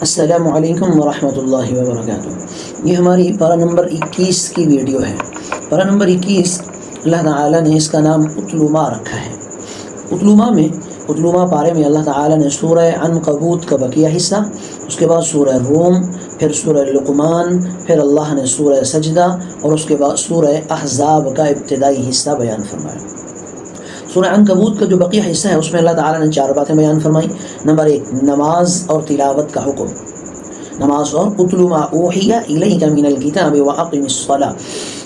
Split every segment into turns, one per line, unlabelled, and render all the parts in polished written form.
السلام علیکم ورحمۃ اللہ وبرکاتہ۔ یہ ہماری پارہ نمبر 21 کی ویڈیو ہے۔ پارہ نمبر 21 اللہ تعالیٰ نے اس کا نام اتلو ما رکھا ہے۔ اتلو ما پارے میں اللہ تعالیٰ نے سورہ عنکبوت کا بقیہ حصہ، اس کے بعد سورہ روم، پھر سورہ لقمان، پھر اللہ نے سورہ سجدہ اور اس کے بعد سورہ احزاب کا ابتدائی حصہ بیان فرمایا۔ سورہ عنکبوت کا جو بقیہ حصہ ہے اس میں اللہ تعالیٰ نے 4 باتیں بیان فرمائی۔ نمبر 1 نماز اور تلاوت کا حکم، نماز اور اتلو ما اوحی الیک من الکتاب واقم الصلاۃ،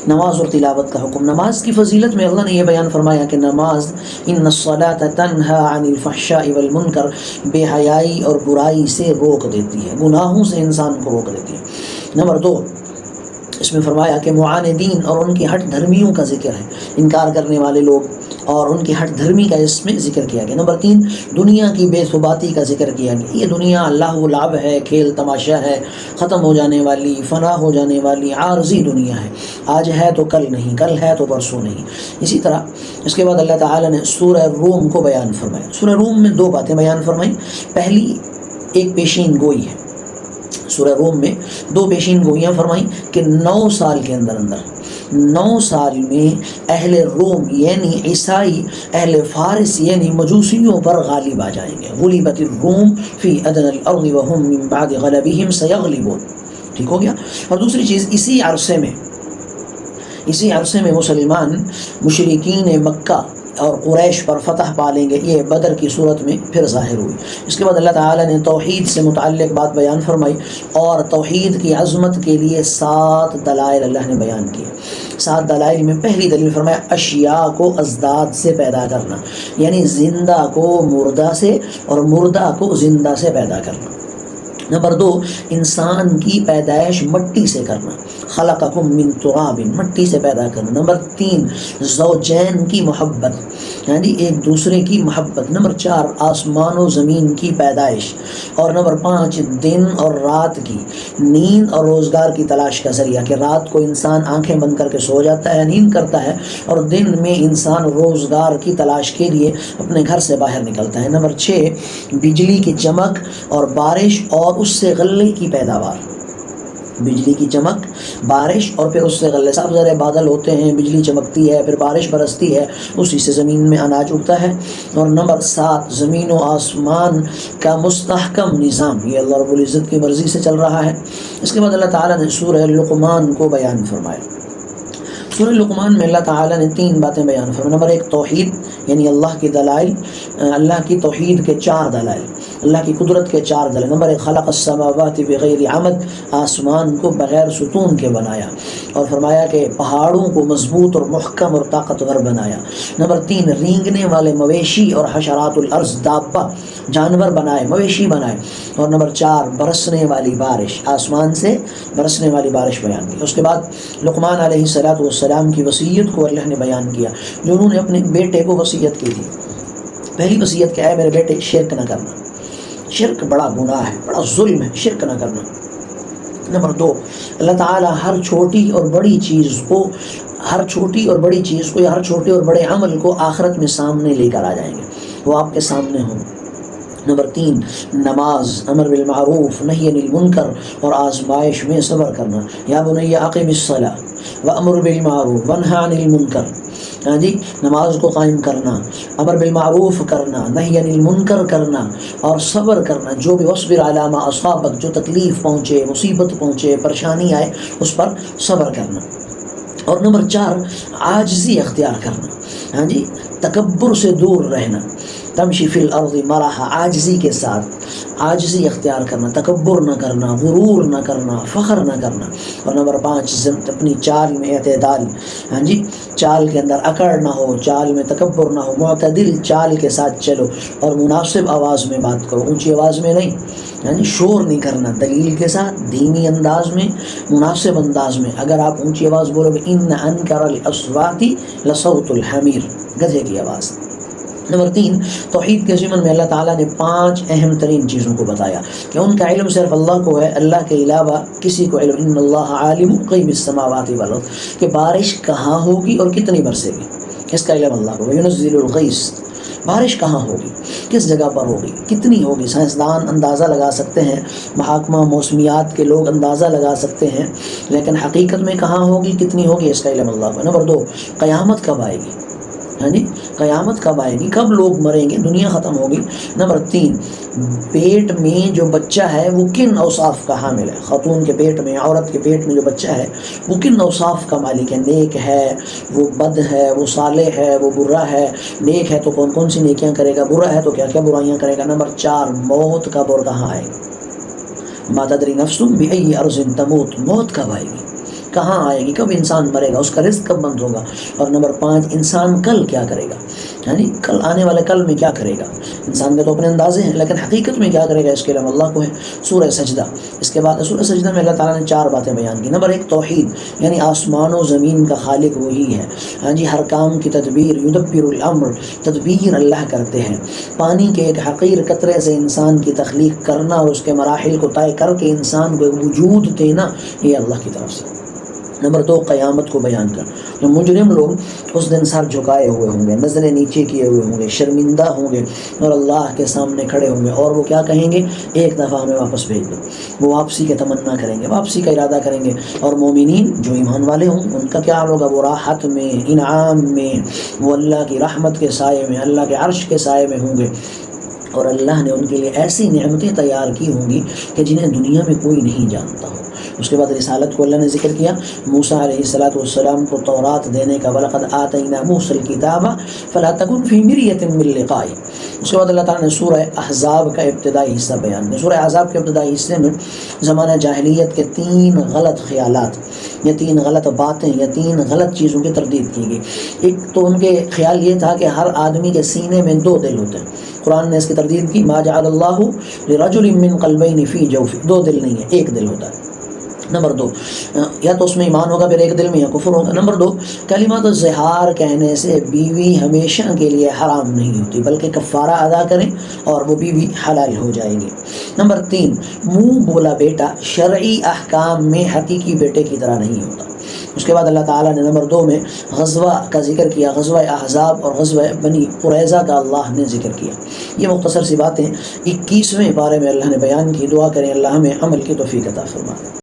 نماز اور تلاوت کا حکم۔ نماز کی فضیلت میں اللہ نے یہ بیان فرمایا کہ نماز ان الصلاۃ تنہی عن الفحشاء والمنکر، بے حیائی اور برائی سے روک دیتی ہے، گناہوں سے انسان کو روک دیتی ہے۔ نمبر 2 اس میں فرمایا کہ معاندین اور ان کی ہٹ دھرمیوں کا ذکر ہے، انکار کرنے والے لوگ اور ان کی ہٹ دھرمی کا اس میں ذکر کیا گیا۔ نمبر 3 دنیا کی بے ثباتی کا ذکر کیا گیا۔ یہ دنیا اللہ و لعب ہے، کھیل تماشا ہے، ختم ہو جانے والی، فنا ہو جانے والی عارضی دنیا ہے، آج ہے تو کل نہیں، کل ہے تو پرسوں نہیں۔ اسی طرح اس کے بعد اللہ تعالیٰ نے سورہ روم کو بیان فرمایا۔ سورہ روم میں 2 باتیں بیان فرمائیں۔ پہلی ایک پیشین گوئی ہے، سورہ روم میں 2 پیشین گوئیاں فرمائیں کہ 9 سال کے اندر 9 سال میں اہل روم یعنی عیسائی، اہل فارس یعنی مجوسیوں پر غالب آ جائیں گے۔ غلبت الروم فی ادنی الارض وهم من بعد غلبهم سیغلبون، ٹھیک ہو گیا۔ اور دوسری چیز اسی عرصے میں مسلمان مشرکین مکہ اور قریش پر فتح پالیں گے، یہ بدر کی صورت میں پھر ظاہر ہوئی۔ اس کے بعد اللہ تعالیٰ نے توحید سے متعلق بات بیان فرمائی اور توحید کی عظمت کے لیے 7 دلائل اللہ نے بیان کیے۔ 7 دلائل میں پہلی دلیل فرمایا اشیاء کو ازداد سے پیدا کرنا، یعنی زندہ کو مردہ سے اور مردہ کو زندہ سے پیدا کرنا۔ نمبر 2 انسان کی پیدائش مٹی سے کرنا، خلقکم من تراب، مٹی سے پیدا کرنا۔ نمبر 3 زوجین کی محبت، یعنی ایک دوسرے کی محبت۔ نمبر 4 آسمان و زمین کی پیدائش، اور نمبر 5 دن اور رات کی، نیند اور روزگار کی تلاش کا ذریعہ، کہ رات کو انسان آنکھیں بند کر کے سو جاتا ہے، نیند کرتا ہے، اور دن میں انسان روزگار کی تلاش کے لیے اپنے گھر سے باہر نکلتا ہے۔ نمبر 6 بجلی کی چمک اور بارش اور اس سے غلے کی پیداوار، بجلی کی چمک، بارش اور پھر اس سے غلے، صاف ظاہر بادل ہوتے ہیں، بجلی چمکتی ہے، پھر بارش برستی ہے، اسی سے زمین میں اناج اگتا ہے۔ اور نمبر 7 زمین و آسمان کا مستحکم نظام، یہ اللہ رب العزت کی مرضی سے چل رہا ہے۔ اس کے بعد اللہ تعالیٰ نے سورہ لقمان کو بیان فرمایا۔ سورہ لقمان میں اللہ تعالیٰ نے 3 باتیں بیان فرمائی۔ نمبر 1 توحید، یعنی اللہ کی دلائل، اللہ کی توحید کے 4 دلائل، اللہ کی قدرت کے 4 دلائل۔ نمبر 1 خلق السماوات بغیر عمد، آسمان کو بغیر ستون کے بنایا، اور فرمایا کہ پہاڑوں کو مضبوط اور محکم اور طاقتور بنایا۔ نمبر 3 رینگنے والے مویشی اور حشرات الارض، دابہ، جانور بنائے، مویشی بنائے۔ اور نمبر 4 برسنے والی بارش، آسمان سے برسنے والی بارش بیان کی۔ اس کے بعد لقمان علیہ السلام کی وصیت کو اللہ نے بیان کیا، جو انہوں نے اپنے بیٹے کو وصیت کی تھی۔ پہلی وصیت کیا ہے؟ میرے بیٹے شرک نہ کرنا، شرک بڑا گناہ ہے، بڑا ظلم ہے، شرک نہ کرنا۔ نمبر 2 اللہ تعالیٰ ہر چھوٹی اور بڑی چیز کو یا ہر چھوٹے اور بڑے عمل کو آخرت میں سامنے لے کر آ جائیں گے، وہ آپ کے سامنے ہوں۔ نمبر 3 نماز، امر بالمعروف نہی عن المنکر، اور آزمائش میں صبر کرنا۔ یا بنی اقم الصلاۃ وامر بالمعروف وانہی عن المنکر، ہاں جی، نماز کو قائم کرنا، امر بالمعروف کرنا، نہی عن المنکر کرنا، اور صبر کرنا، جو بھی واصبر علی ما اصابک، جو تکلیف پہنچے، مصیبت پہنچے، پریشانی آئے، اس پر صبر کرنا۔ اور نمبر 4 عاجزی اختیار کرنا، ہاں جی، تکبر سے دور رہنا، تمشی فی الارض مرحا، عاجزی کے ساتھ عاجزی اختیار کرنا، تکبر نہ کرنا، غرور نہ کرنا، فخر نہ کرنا۔ اور نمبر 5 اپنی چال میں اعتدال، ہاں جی، چال کے اندر اکڑ نہ ہو، چال میں تکبر نہ ہو، معتدل چال کے ساتھ چلو، اور مناسب آواز میں بات کرو، اونچی آواز میں نہیں، یعنی شور نہیں کرنا، دلیل کے ساتھ، دینی انداز میں، مناسب انداز میں۔ اگر آپ اونچی آواز بولو گے ان انکر الاصوات لصوت الحمیر، گدھے کی آواز۔ نمبر 3 توحید کے ضمن میں اللہ تعالیٰ نے 5 اہم ترین چیزوں کو بتایا کہ ان کا علم صرف اللہ کو ہے، اللہ کے علاوہ کسی کو علم، ان اللہ عالم غیب السماوات والارض، کہ بارش کہاں ہوگی اور کتنی برسے گی، اس کا علم اللہ کو۔ وینزل الغیث، بارش کہاں ہوگی، کس جگہ پر ہوگی، کتنی ہوگی، سائنسدان اندازہ لگا سکتے ہیں، محاکمہ موسمیات کے لوگ اندازہ لگا سکتے ہیں، لیکن حقیقت میں کہاں ہوگی، کتنی ہوگی، اس کا علم اللہ کو۔ نمبر 2، قیامت کب آئے گی، ہاں جی، قیامت کب آئے گی، کب لوگ مریں گے، دنیا ختم ہوگی۔ نمبر 3، پیٹ میں جو بچہ ہے وہ کن اوصاف کا حامل ہے، خاتون کے پیٹ میں، عورت کے پیٹ میں جو بچہ ہے وہ کن اوصاف کا مالک ہے، نیک ہے، وہ بد ہے، وہ صالح ہے، وہ برا ہے، نیک ہے تو کون کون سی نیکیاں کرے گا، برا ہے تو کیا کیا برائیاں کرے گا۔ نمبر 4، موت کب اور کہاں آئے گی، ما تدری نفس بأی ارض تموت، موت کب آئے گی، کہاں آئے گی، کب انسان مرے گا، اس کا رزق کب بند ہوگا۔ اور نمبر 5، انسان کل کیا کرے گا، یعنی کل آنے والے کل میں کیا کرے گا، انسان کے تو اپنے اندازے ہیں لیکن حقیقت میں کیا کرے گا اس کے علم اللہ کو ہے۔ سورہ سجدہ، اس کے بعد سورہ سجدہ میں اللہ تعالیٰ نے 4 باتیں بیان کی۔ نمبر 1، توحید، یعنی آسمان و زمین کا خالق وہی ہے، ہاں جی، ہر کام کی تدبیر، یدبر الامر، تدبیر اللہ کرتے ہیں۔ پانی کے ایک حقیر قطرے سے انسان کی تخلیق کرنا اور اس کے مراحل کو طے کر کے انسان کو وجود دینا، یہ اللہ کی طرف سے۔ نمبر 2، قیامت کو بیان کر، جو مجرم لوگ اس دن سر جھکائے ہوئے ہوں گے، نظریں نیچے کیے ہوئے ہوں گے، شرمندہ ہوں گے اور اللہ کے سامنے کھڑے ہوں گے، اور وہ کیا کہیں گے، ایک دفعہ ہمیں واپس بھیج دو، وہ واپسی کے تمنا کریں گے، واپسی کا ارادہ کریں گے۔ اور مومنین جو ایمان والے ہوں ان کا کیا ہوگا، وہ راحت میں، انعام میں، وہ اللہ کی رحمت کے سائے میں، اللہ کے عرش کے سائے میں ہوں گے، اور اللہ نے ان کے لیے ایسی نعمتیں تیار کی ہوں گی کہ جنہیں دنیا میں کوئی نہیں جانتا ہو۔ اس کے بعد رسالت کو اللہ نے ذکر کیا، موسیٰ علیہ السلام کو تورات دینے کا، وَلَقَدْ آتَيْنَا مُوسَى الْكِتَابَ فَلَا تَكُنْ فِي مِرْيَةٍ مِّن لِقَائِهِ۔ اس کے بعد اللہ تعالیٰ نے سورہ احزاب کا ابتدائی حصہ بیان کیا۔ سورہ احزاب کے ابتدائی حصے میں زمانہ جاہلیت کے 3 غلط خیالات یا 3 غلط باتیں یا 3 غلط چیزوں کی تردید کی گئی۔ ایک تو ان کے خیال یہ تھا کہ ہر آدمی کے سینے میں 2 دل ہوتے ہیں، قرآن نے اس کی تردید کی، ما جعل اللہ لرجل من قلبین فی جوفہ، 2 دل نہیں ہے، 1 دل ہوتا ہے۔ نمبر 2، یا تو اس میں ایمان ہوگا پھر 1 دل میں، یا کفر ہوگا۔ نمبر 2، کلمات الظہار کہنے سے بیوی ہمیشہ کے لیے حرام نہیں ہوتی بلکہ کفارہ ادا کریں اور وہ بیوی حلال ہو جائے گی۔ نمبر 3، منہ بولا بیٹا شرعی احکام میں حقیقی بیٹے کی طرح نہیں ہوتا۔ اس کے بعد اللہ تعالیٰ نے نمبر 2 میں غزوہ کا ذکر کیا، غزوہ احزاب اور غزوہ بنی قریظہ کا اللہ نے ذکر کیا۔ یہ مختصر سی باتیں 21ویں پارے میں اللہ نے بیان کی۔ دعا کریں اللہ ہمیں عمل کی توفیق عطا فرمائے۔